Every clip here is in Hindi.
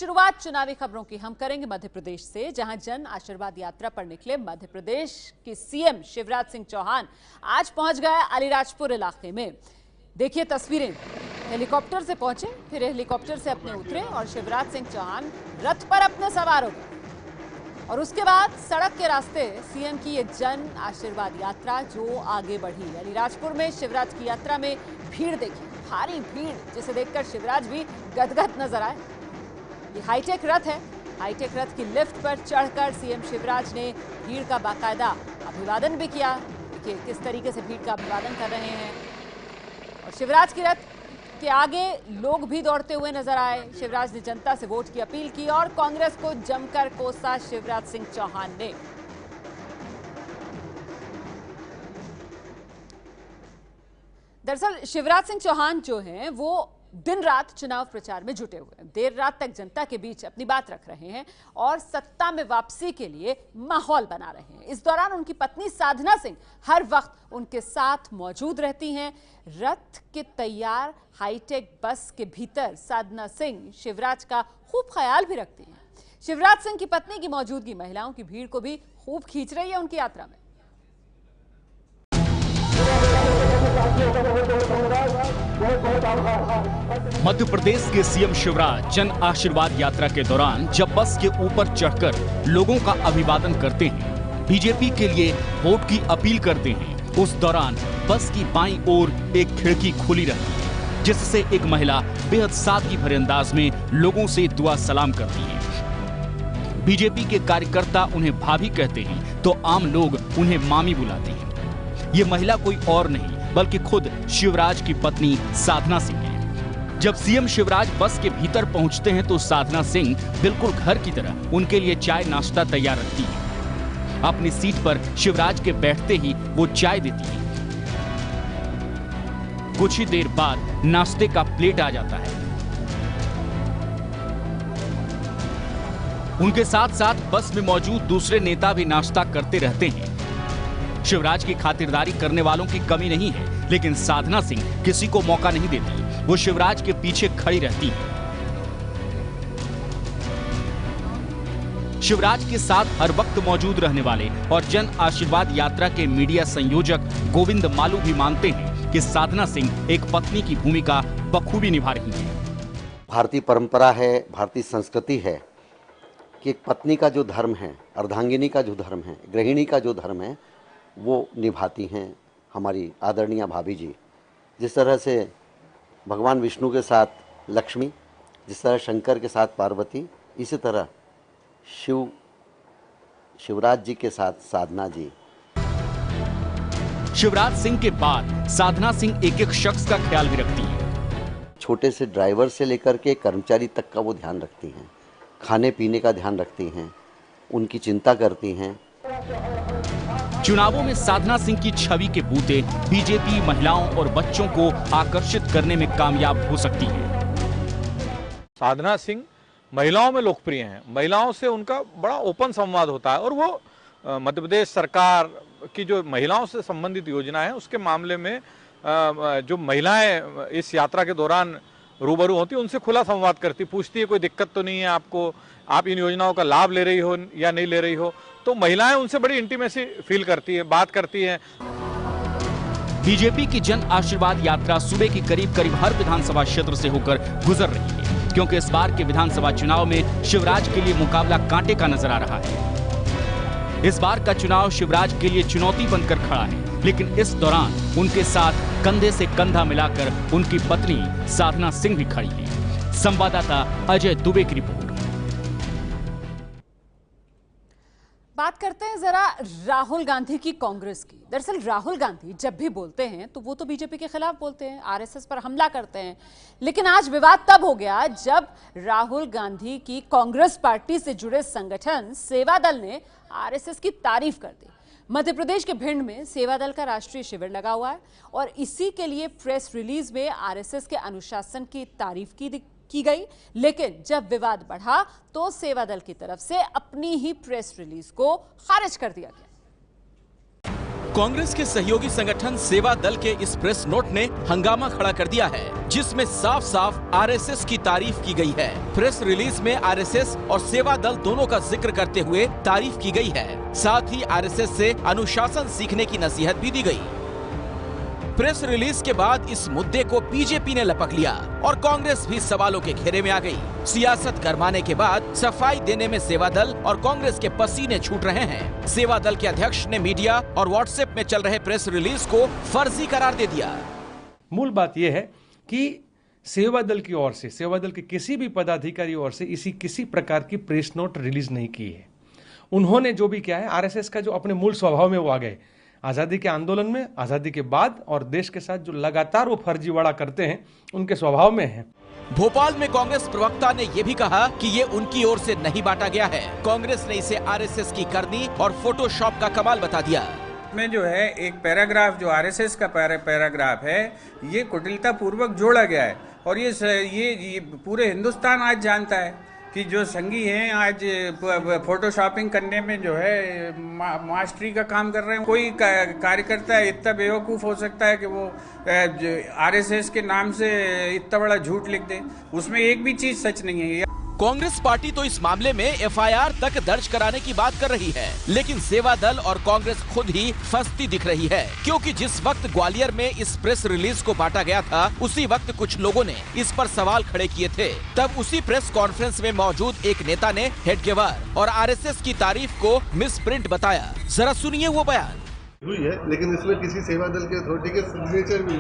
शुरुआत चुनावी खबरों की हम करेंगे मध्य प्रदेश से, जहां जन आशीर्वाद यात्रा पर निकले मध्य प्रदेश के सीएम शिवराज सिंह चौहान आज पहुंच गए अलीराजपुर इलाके में। देखिए तस्वीरें, हेलीकॉप्टर से पहुंचे, फिर हेलीकॉप्टर से अपने उतरे और शिवराज सिंह चौहान रथ पर अपने सवार हो गए और उसके बाद सड़क के रास्ते सीएम की ये जन आशीर्वाद यात्रा जो आगे बढ़ी। अलीराजपुर में शिवराज की यात्रा में भीड़ देखी, भारी भीड़, जिसे देखकर शिवराज भी गदगद नजर आए। ये हाईटेक रथ है, हाईटेक रथ की लिफ्ट पर चढ़कर सीएम शिवराज ने भीड़ का बाकायदा अभिवादन भी किया। देखिए किस तरीके से भीड़ का अभिवादन कर रहे हैं और शिवराज की रथ के आगे लोग भी दौड़ते हुए नजर आए। शिवराज ने जनता से वोट की अपील की और कांग्रेस को जमकर कोसा शिवराज सिंह चौहान ने। दरअसल शिवराज सिंह चौहान जो हैं वो दिन रात चुनाव प्रचार में जुटे हुए हैं, देर रात तक जनता के बीच अपनी बात रख रहे हैं और सत्ता में वापसी के लिए माहौल बना रहे हैं। इस दौरान उनकी पत्नी साधना सिंह हर वक्त उनके साथ मौजूद रहती हैं। रथ के तैयार हाईटेक बस के भीतर साधना सिंह शिवराज का खूब ख्याल भी रखती हैं। शिवराज सिंह की पत्नी की मौजूदगी महिलाओं की भीड़ को भी खूब खींच रही है उनकी यात्रा में। मध्य प्रदेश के सीएम शिवराज जन आशीर्वाद यात्रा के दौरान जब बस के ऊपर चढ़कर लोगों का अभिवादन करते हैं, बीजेपी के लिए वोट की अपील करते हैं, उस दौरान बस की बाईं ओर एक खिड़की खुली रहती है, जिससे एक महिला बेहद सादगी भरे अंदाज में लोगों से दुआ सलाम करती है। बीजेपी के कार्यकर्ता उन्हें भाभी कहते हैं तो आम लोग उन्हें मामी बुलाते हैं। ये महिला कोई और नहीं बल्कि खुद शिवराज की पत्नी साधना सिंह है। जब सीएम शिवराज बस के भीतर पहुंचते हैं तो साधना सिंह बिल्कुल घर की तरह उनके लिए चाय नाश्ता तैयार रखती है। अपनी सीट पर शिवराज के बैठते ही वो चाय देती है। कुछ ही देर बाद नाश्ते का प्लेट आ जाता है। उनके साथ साथ बस में मौजूद दूसरे नेता भी नाश्ता करते रहते हैं। शिवराज की खातिरदारी करने वालों की कमी नहीं है, लेकिन साधना सिंह किसी को मौका नहीं देती। वो शिवराज के पीछे खड़ी रहती है। शिवराज के साथ हर वक्त मौजूद रहने वाले और जन आशीर्वाद यात्रा के मीडिया संयोजक गोविंद मालू भी मानते हैं कि साधना सिंह एक पत्नी की भूमिका बखूबी निभा रही है। भारतीय परंपरा है, भारतीय संस्कृति है कि एक पत्नी का जो धर्म है, अर्धांगिनी का जो धर्म है, गृहिणी का जो धर्म है, वो निभाती हैं हमारी आदरणीय भाभी जी। जिस तरह से भगवान विष्णु के साथ लक्ष्मी, जिस तरह शंकर के साथ पार्वती, इसी तरह शिवराज जी के साथ साधना जी। शिवराज सिंह के बाद साधना सिंह एक एक शख्स का ख्याल भी रखती है। छोटे से ड्राइवर से लेकर के कर्मचारी तक का वो ध्यान रखती हैं, खाने पीने का ध्यान रखती हैं, उनकी चिंता करती हैं। चुनावों में साधना सिंह की छवि के बूते बीजेपी महिलाओं और बच्चों को आकर्षित करने में कामयाब हो सकती है। साधना सिंह महिलाओं में लोकप्रिय हैं, महिलाओं से उनका बड़ा ओपन संवाद होता है और वो मध्य प्रदेश सरकार की जो महिलाओं से संबंधित योजना है उसके मामले में जो महिलाएं इस यात्रा के दौरान रूबरू होती है उनसे खुला संवाद करती, पूछती है कोई दिक्कत तो नहीं है आपको, आप इन योजनाओं का लाभ ले रही हो या नहीं ले रही हो, तो महिलाएं उनसे बड़ी इंटीमेसी फील करती है, बात करती हैं। बीजेपी की जन आशीर्वाद यात्रा सूबे की करीब करीब हर विधानसभा क्षेत्र से होकर गुजर रही है, क्योंकि इस बार के विधानसभा चुनाव में शिवराज के लिए मुकाबला कांटे का नजर आ रहा है। इस बार का चुनाव शिवराज के लिए चुनौती बनकर खड़ा है, लेकिन इस दौरान उनके साथ कंधे से कंधा मिलाकर उनकी पत्नी साधना सिंह भी खड़ी है। संवाददाता अजय दुबे की रिपोर्ट। बात करते हैं जरा राहुल गांधी की कांग्रेस की। दरअसल राहुल गांधी जब भी बोलते हैं तो वो तो बीजेपी के खिलाफ बोलते हैं, आरएसएस पर हमला करते हैं, लेकिन आज विवाद तब हो गया जब राहुल गांधी की कांग्रेस पार्टी से जुड़े संगठन सेवा दल ने आरएसएस की तारीफ कर दी। मध्य प्रदेश के भिंड में सेवा दल का राष्ट्रीय शिविर लगा हुआ है और इसी के लिए प्रेस रिलीज में आरएसएस के अनुशासन की तारीफ की गई, लेकिन जब विवाद बढ़ा तो सेवा दल की तरफ से अपनी ही प्रेस रिलीज को खारिज कर दिया गया। कांग्रेस के सहयोगी संगठन सेवा दल के इस प्रेस नोट ने हंगामा खड़ा कर दिया है, जिसमें साफ साफ आरएसएस की तारीफ की गई है। प्रेस रिलीज में आरएसएस और सेवा दल दोनों का जिक्र करते हुए तारीफ की गई है। साथ ही आरएसएस से अनुशासन सीखने की नसीहत भी दी गई। प्रेस रिलीज के बाद इस मुद्दे को बीजेपी ने लपक लिया और कांग्रेस भी सवालों के घेरे में आ गई। सियासत गरमाने के बाद सफाई देने में सेवा दल और कांग्रेस के पसीने छूट रहे हैं। सेवा दल के अध्यक्ष ने मीडिया और व्हाट्सएप में चल रहे प्रेस रिलीज को फर्जी करार दे दिया। मूल बात यह है कि सेवा दल की ओर से, सेवा दल के किसी भी पदाधिकारी ओर से किसी प्रकार की प्रेस नोट रिलीज नहीं की है। उन्होंने जो भी किया है, आरएसएस का जो अपने मूल स्वभाव में वो आ गए। आज़ादी के आंदोलन में, आज़ादी के बाद और देश के साथ जो लगातार वो फर्जीवाड़ा करते हैं, उनके स्वभाव में है। भोपाल में कांग्रेस प्रवक्ता ने ये भी कहा कि ये उनकी ओर से नहीं बांटा गया है। कांग्रेस ने इसे आरएसएस की करनी और फोटोशॉप का कमाल बता दिया। में जो है एक पैराग्राफ जो आरएसएस का पैराग्राफ है, ये कुटिलता पूर्वक जोड़ा गया है और ये पूरे हिंदुस्तान आज जानता है कि जो संघी हैं आज फोटोशॉपिंग करने में जो है मास्टरी का काम कर रहे हैं। कोई कार्यकर्ता इतना बेवकूफ़ हो सकता है कि वो आरएसएस के नाम से इतना बड़ा झूठ लिख दे, उसमें एक भी चीज सच नहीं है। कांग्रेस पार्टी तो इस मामले में एफआईआर तक दर्ज कराने की बात कर रही है, लेकिन सेवा दल और कांग्रेस खुद ही फंसती दिख रही है, क्योंकि जिस वक्त ग्वालियर में इस प्रेस रिलीज को बांटा गया था, उसी वक्त कुछ लोगों ने इस पर सवाल खड़े किए थे। तब उसी प्रेस कॉन्फ्रेंस में मौजूद एक नेता ने हेडगेवार और आरएसएस की तारीफ को मिसप्रिंट बताया। जरा सुनिए वो बयान। हुई है, लेकिन इसमें किसी सेवा दल के अथॉरिटी के सिग्नेचर भी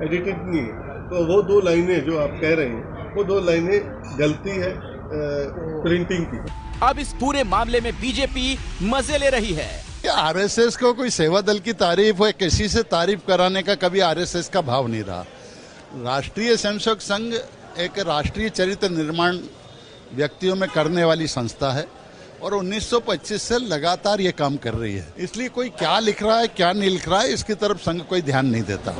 एडिटेड नहीं है, तो वो 2 लाइनें जो आप कह रहे हैं, वो 2 लाइनें गलती है प्रिंटिंग की। अब इस पूरे मामले में बीजेपी मजे ले रही है। आरएसएस को कोई सेवा दल की तारीफ हो, किसी से तारीफ कराने का कभी आरएसएस का भाव नहीं रहा। राष्ट्रीय स्वयंसेवक संघ एक राष्ट्रीय चरित्र निर्माण व्यक्तियों में करने वाली संस्था है और 1925 से लगातार ये काम कर रही है। इसलिए कोई क्या लिख रहा है क्या नहीं लिख रहा है, इसकी तरफ संघ कोई ध्यान नहीं देता।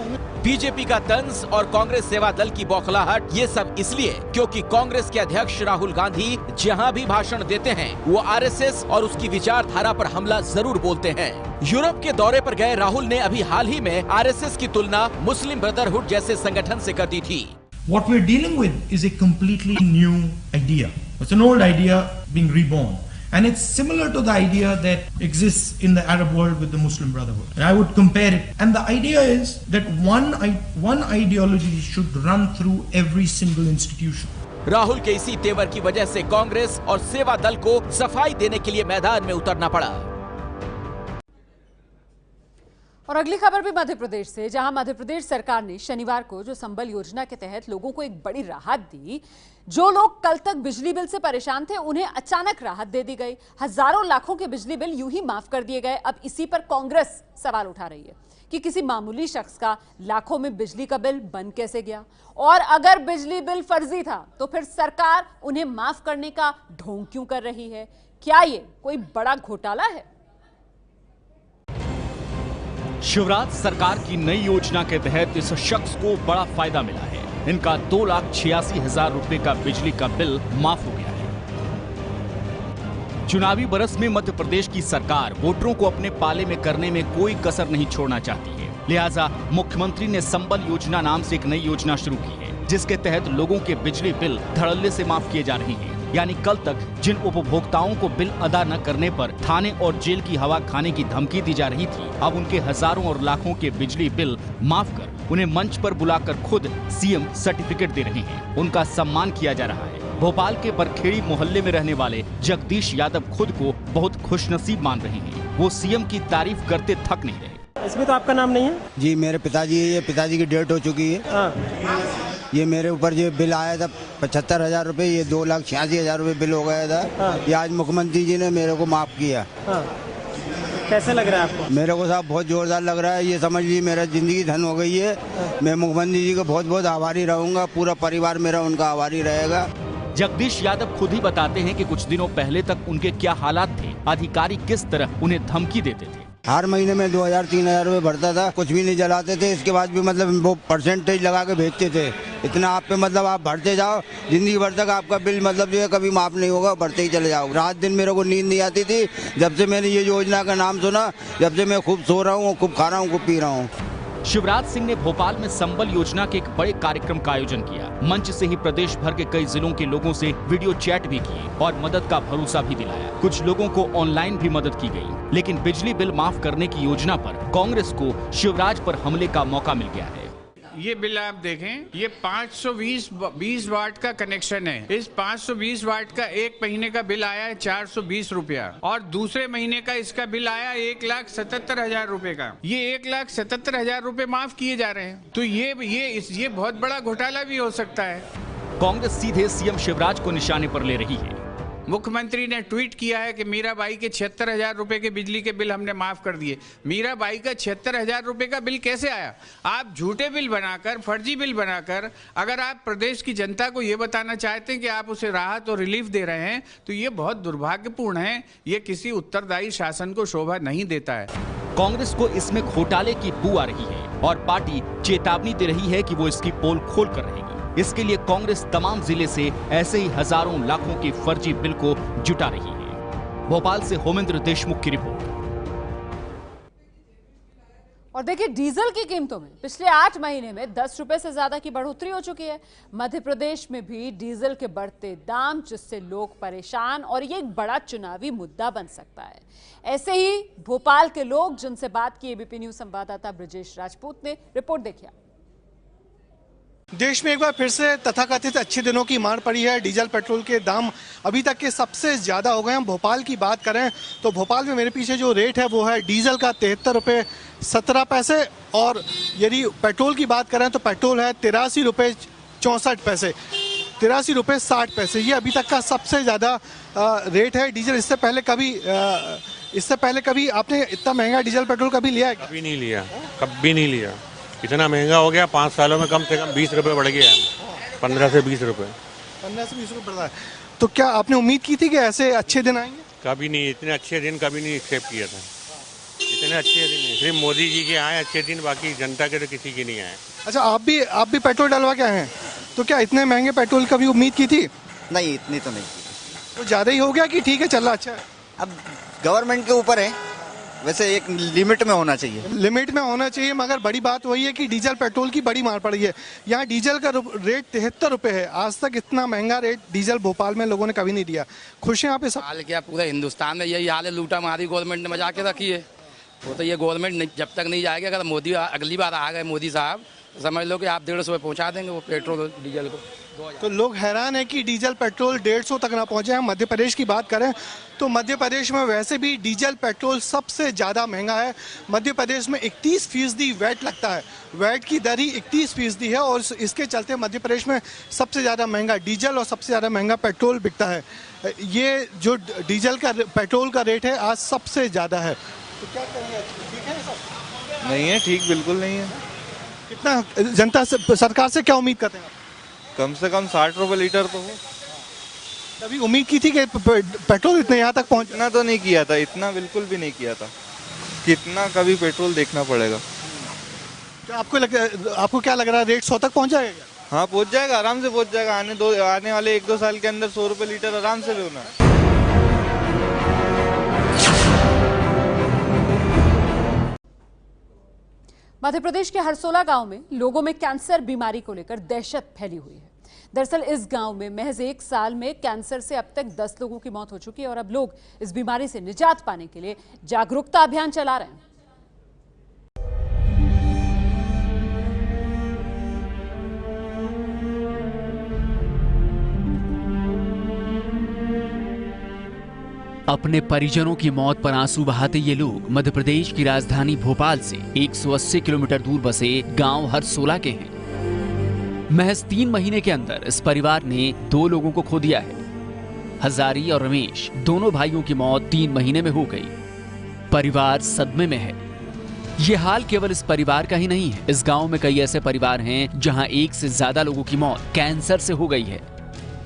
बीजेपी का तंज और कांग्रेस सेवा दल की बौखलाहट, ये सब इसलिए क्योंकि कांग्रेस के अध्यक्ष राहुल गांधी जहां भी भाषण देते हैं, वो आरएसएस और उसकी विचारधारा पर हमला जरूर बोलते हैं। यूरोप के दौरे पर गए राहुल ने अभी हाल ही में आरएसएस की तुलना मुस्लिम ब्रदरहुड जैसे संगठन से कर दी थी। What we're dealing with is a completely new idea. It's an old idea being reborn. And it's similar to the idea that exists in the Arab world with the Muslim Brotherhood. And I would compare it. And the idea is that one ideology should run through every single institution. Rahul के इसी तेवर की वजह से कांग्रेस और सेवा दल को सफाई देने के लिए मैदान में उतरना पड़ा। और अगली खबर भी मध्य प्रदेश से, जहां मध्य प्रदेश सरकार ने शनिवार को जो संबल योजना के तहत लोगों को एक बड़ी राहत दी। जो लोग कल तक बिजली बिल से परेशान थे, उन्हें अचानक राहत दे दी गई। हजारों लाखों के बिजली बिल यूं ही माफ कर दिए गए। अब इसी पर कांग्रेस सवाल उठा रही है कि किसी मामूली शख्स का लाखों में बिजली का बिल बन कैसे गया, और अगर बिजली बिल फर्जी था तो फिर सरकार उन्हें माफ करने का ढोंग क्यों कर रही है। क्या ये कोई बड़ा घोटाला है? शिवराज सरकार की नई योजना के तहत इस शख्स को बड़ा फायदा मिला है। इनका 2,86,000 रुपए का बिजली का बिल माफ हो गया है। चुनावी बरस में मध्य प्रदेश की सरकार वोटरों को अपने पाले में करने में कोई कसर नहीं छोड़ना चाहती है। लिहाजा मुख्यमंत्री ने संबल योजना नाम से एक नई योजना शुरू की है, जिसके तहत लोगों के बिजली बिल धड़ल्ले से माफ किए जा रहे हैं। यानी कल तक जिन उपभोक्ताओं को बिल अदा न करने पर थाने और जेल की हवा खाने की धमकी दी जा रही थी, अब उनके हजारों और लाखों के बिजली बिल माफ कर उन्हें मंच पर बुलाकर खुद सीएम सर्टिफिकेट दे रहे हैं। उनका सम्मान किया जा रहा है। भोपाल के बरखेड़ी मोहल्ले में रहने वाले जगदीश यादव खुद को बहुत खुशनसीब मान रहे हैं। वो सीएम की तारीफ करते थक नहीं रहे। इसमें तो आपका नाम नहीं है जी। मेरे पिताजी, ये पिताजी की डेथ हो चुकी है। ये मेरे ऊपर ये बिल आया था 75,000 रुपए, ये 2,86,000 रुपए बिल हो गया था। ये आज मुख्यमंत्री जी ने मेरे को माफ किया। कैसे लग रहा है आपको? मेरे को साहब बहुत जोरदार लग रहा है। ये समझ लीजिए मेरा जिंदगी धन हो गई है। मैं मुख्यमंत्री जी को बहुत बहुत आभारी रहूंगा। पूरा परिवार मेरा उनका आभारी रहेगा। जगदीश यादव खुद ही बताते हैं कि कुछ दिनों पहले तक उनके क्या हालात थे, अधिकारी किस तरह उन्हें धमकी देते थे। हर महीने में 2,000-3,000 रुपए भरता था, कुछ भी नहीं जलाते थे। इसके बाद भी मतलब वो परसेंटेज लगा के भेजते थे। इतना आप पे मतलब आप भरते जाओ, जिंदगी भर तक आपका बिल मतलब जो है कभी माफ नहीं होगा, भरते ही चले जाओ। रात दिन मेरे को नींद नहीं आती थी, जब से मैंने ये योजना का नाम सुना, जब से मैं खूब सो रहा हूँ, खूब खा रहा हूँ, खूब पी रहा हूँ। शिवराज सिंह ने भोपाल में संबल योजना के एक बड़े कार्यक्रम का आयोजन किया। मंच से ही प्रदेश भर के कई जिलों के लोगों से वीडियो चैट भी किए और मदद का भरोसा भी दिलाया। कुछ लोगों को ऑनलाइन भी मदद की गई, लेकिन बिजली बिल माफ करने की योजना पर कांग्रेस को शिवराज पर हमले का मौका मिल गया है। ये बिल आप देखें, ये 520 वाट का कनेक्शन है। इस 520 वाट का एक महीने का बिल आया है 420 रुपया और दूसरे महीने का इसका बिल आया 1,77,000 रुपए का। ये 1,77,000 रुपए माफ किए जा रहे हैं, तो ये बहुत बड़ा घोटाला भी हो सकता है। कांग्रेस सीधे सीएम शिवराज को निशाने पर ले रही है। मुख्यमंत्री ने ट्वीट किया है कि मीराबाई के 76,000 रुपए के बिजली के बिल हमने माफ कर दिए। मीराबाई का 76,000 रुपए का बिल कैसे आया? आप झूठे बिल बनाकर, फर्जी बिल बनाकर अगर आप प्रदेश की जनता को ये बताना चाहते हैं कि आप उसे राहत और रिलीफ दे रहे हैं, तो ये बहुत दुर्भाग्यपूर्ण है। ये किसी उत्तरदायी शासन को शोभा नहीं देता है। कांग्रेस को इसमें घोटाले की बू आ रही है और पार्टी चेतावनी दे रही है कि वो इसकी पोल खोल कर रहेगी। इसके लिए कांग्रेस तमाम जिले से ऐसे ही हजारों लाखों के फर्जी बिल को जुटा रही है। भोपाल से होमेंद्र देशमुख की रिपोर्ट। और देखिए, डीजल की कीमतों में पिछले 8 महीने में 10 रुपए से ज्यादा की बढ़ोतरी हो चुकी है। मध्य प्रदेश में भी डीजल के बढ़ते दाम, जिससे लोग परेशान, और ये एक बड़ा चुनावी मुद्दा बन सकता है। ऐसे ही भोपाल के लोग, जिनसे बात की एबीपी न्यूज संवाददाता ब्रजेश राजपूत ने, रिपोर्ट देखिए। देश में एक बार फिर से तथाकथित अच्छे दिनों की मार पड़ी है। डीजल पेट्रोल के दाम अभी तक के सबसे ज़्यादा हो गए हैं। भोपाल की बात करें तो भोपाल में मेरे पीछे जो रेट है वो है डीजल का 73 रुपये 17 पैसे, और यदि पेट्रोल की बात करें तो पेट्रोल है 83 रुपये 64 पैसे, 83 रुपये 60 पैसे। ये अभी तक का सबसे ज़्यादा रेट है डीजल। इससे पहले कभी आपने इतना महंगा डीजल पेट्रोल कभी लिया है? कभी नहीं लिया, कभी नहीं लिया। इतना महंगा हो गया, 5 सालों में कम से कम 20 रुपये बढ़ गया, 15 से 20 रुपये। 15 से 20 रुपये बढ़ रहा है। तो क्या आपने उम्मीद की थी कि ऐसे अच्छे दिन आएंगे? कभी नहीं, इतने अच्छे दिन कभी नहीं एक्सेप्ट किया था। इतने अच्छे दिन नहीं, सिर्फ मोदी जी के आए अच्छे दिन, बाकी जनता के तो किसी के नहीं आए। अच्छा, आप भी पेट्रोल डलवा के आए हैं, तो क्या इतने महंगे पेट्रोल कभी उम्मीद की थी? नहीं, इतनी तो नहीं की। तो ज़्यादा ही हो गया कि ठीक है, चल रहा अच्छा है? अब गवर्नमेंट के ऊपर है, वैसे एक लिमिट में होना चाहिए। लिमिट में होना चाहिए, मगर बड़ी बात वही है कि डीजल पेट्रोल की बड़ी मार पड़ी है। यहाँ डीजल का रेट 73 रुपये है। आज तक इतना महंगा रेट डीजल भोपाल में लोगों ने कभी नहीं दिया। खुश हैं आप इस हाल? क्या पूरे हिंदुस्तान में यही हाल है, लूटा मारी गवर्नमेंट ने मजा के रखी है। वो तो ये गवर्नमेंट जब तक नहीं जाएगी, अगर मोदी अगली बार आ गए मोदी साहब, समझ लो कि आप 150 पे पहुँचा देंगे वो पेट्रोल डीजल को। तो लोग हैरान है कि डीजल पेट्रोल 150 तक ना पहुंचे हैं। मध्य प्रदेश की बात करें तो मध्य प्रदेश में वैसे भी डीजल पेट्रोल सबसे ज़्यादा महंगा है। मध्य प्रदेश में 31% वैट लगता है। वैट की दर ही 31% है और इसके चलते मध्य प्रदेश में सबसे ज़्यादा महंगा डीजल और सबसे ज़्यादा महंगा पेट्रोल बिकता है। ये जो डीजल का पेट्रोल का रेट है आज सबसे ज़्यादा है। तो क्या करेंगे, ठीक है सब? नहीं है, ठीक बिल्कुल नहीं है। कितना जनता से, सरकार से क्या उम्मीद करते हैं आप? कम से कम 60 रुपये लीटर तो हो। कभी उम्मीद की थी कि पेट्रोल इतने यहाँ तक पहुँचना? तो नहीं किया था, इतना बिल्कुल भी नहीं किया था। कितना कभी पेट्रोल देखना पड़ेगा। तो आपको क्या लग रहा है, रेट 100 तक पहुँच जाएगा? हाँ, पहुँच जाएगा, आराम से पहुँच जाएगा। आने वाले 1-2 साल के अंदर 100 रुपये लीटर आराम से होना है। मध्य प्रदेश के हरसोला गांव में लोगों में कैंसर बीमारी को लेकर दहशत फैली हुई है। दरअसल इस गांव में महज 1 साल में कैंसर से अब तक 10 लोगों की मौत हो चुकी है और अब लोग इस बीमारी से निजात पाने के लिए जागरूकता अभियान चला रहे हैं। अपने परिजनों की मौत पर आंसू बहाते ये लोग मध्य प्रदेश की राजधानी भोपाल से 180 किलोमीटर दूर बसे गांव हरसोला के हैं। महज 3 महीने के अंदर इस परिवार ने 2 लोगों को खो दिया है। हजारी और रमेश दोनों भाइयों की मौत 3 महीने में हो गई। परिवार सदमे में है। ये हाल केवल इस परिवार का ही नहीं है। इस गांव में कई ऐसे परिवार हैं जहां 1 से ज्यादा लोगों की मौत कैंसर से हो गई है।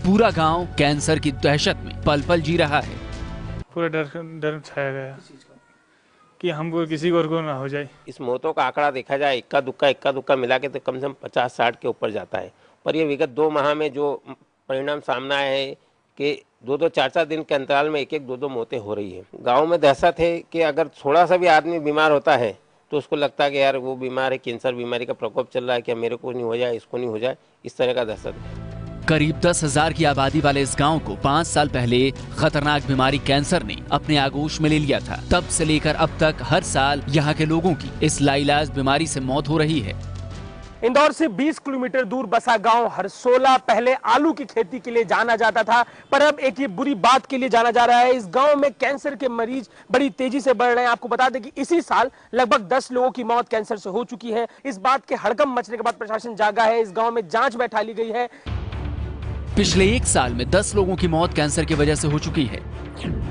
पूरा गांव कैंसर की दहशत में पल पल जी रहा है। पूरा डर छाया गया कि हमको किसी को ना हो जाए। इस मौतों का आंकड़ा देखा जाए इक्का दुक्का मिला के तो कम से कम 50-60 के ऊपर जाता है। पर ये विगत 2 माह में जो परिणाम सामने आया है कि 2-2, 4-4 दिन के अंतराल में 1-1, 2-2 मौतें हो रही है। गाँव में दहशत है कि अगर थोड़ा सा भी आदमी बीमार होता है तो उसको लगता है कि यार वो बीमार है, कैंसर बीमारी का प्रकोप चल रहा है, क्या मेरे को नहीं हो जाए, इसको नहीं हो जाए, इस तरह का दहशत है। करीब 10,000 की आबादी वाले इस गांव को 5 साल पहले खतरनाक बीमारी कैंसर ने अपने आगोश में ले लिया था। तब से लेकर अब तक हर साल यहाँ के लोगों की इस लाइलाज बीमारी से मौत हो रही है। इंदौर से 20 किलोमीटर दूर बसा गांव हरसोला पहले आलू की खेती के लिए जाना जाता था, पर अब एक ये बुरी बात के लिए जाना जा रहा है। इस गांव में कैंसर के मरीज बड़ी तेजी से बढ़ रहे हैं। आपको बता दें कि इसी साल लगभग 10 लोगों की मौत कैंसर से हो चुकी है। इस बात के हड़कंप मचने के बाद प्रशासन जागा है। इस गांव में जांच बैठा ली गई है। पिछले 1 साल में 10 लोगों की मौत कैंसर की वजह से हो चुकी है।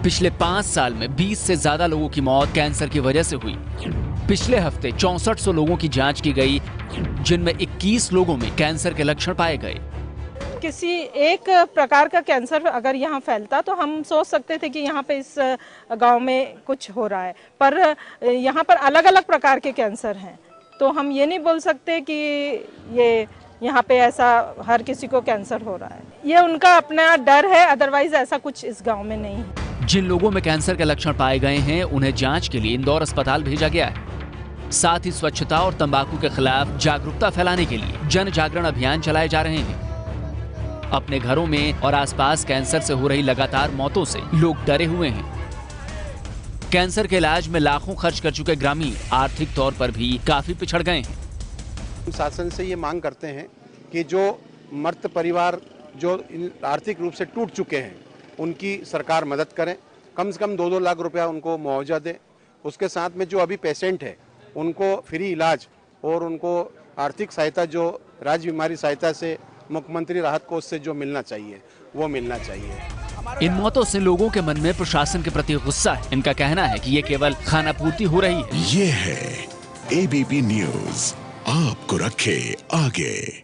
पिछले 5 साल में 20 से ज्यादा लोगों की मौत कैंसर की वजह से हुई। पिछले हफ्ते 6400 लोगों की जांच की गई, जिनमें 21 लोगों में कैंसर के लक्षण पाए गए। किसी एक प्रकार का कैंसर अगर यहाँ फैलता तो हम सोच सकते थे कि यहाँ पे इस गांव में कुछ हो रहा है, पर यहाँ पर अलग अलग प्रकार के कैंसर हैं, तो हम ये नहीं बोल सकते कि ये यहाँ पे ऐसा हर किसी को कैंसर हो रहा है। ये उनका अपना डर है, अदरवाइज ऐसा कुछ इस गांव में नहीं है। जिन लोगों में कैंसर के लक्षण पाए गए हैं उन्हें जांच के लिए इंदौर अस्पताल भेजा गया है। साथ ही स्वच्छता और तंबाकू के खिलाफ जागरूकता फैलाने के लिए जन जागरण अभियान चलाए जा रहे हैं। अपने घरों में और आसपास कैंसर से हो रही लगातार मौतों से लोग डरे हुए हैं। कैंसर के इलाज में लाखों खर्च कर चुके ग्रामीण आर्थिक तौर पर भी काफी पिछड़ गए हैं। शासन से ये मांग करते हैं कि जो मृत परिवार जो आर्थिक रूप से टूट चुके हैं उनकी सरकार मदद करें, कम से कम 2-2 लाख रुपया उनको मुआवजा दे। उसके साथ में जो अभी पेशेंट है उनको फ्री इलाज और उनको आर्थिक सहायता जो राज्य बीमारी सहायता से मुख्यमंत्री राहत कोष से जो मिलना चाहिए वो मिलना चाहिए। इन मौतों से लोगों के मन में प्रशासन के प्रति गुस्सा है। इनका कहना है कि ये केवल खानापूर्ति हो रही है। ये है ABP न्यूज़, आपको रखे आगे।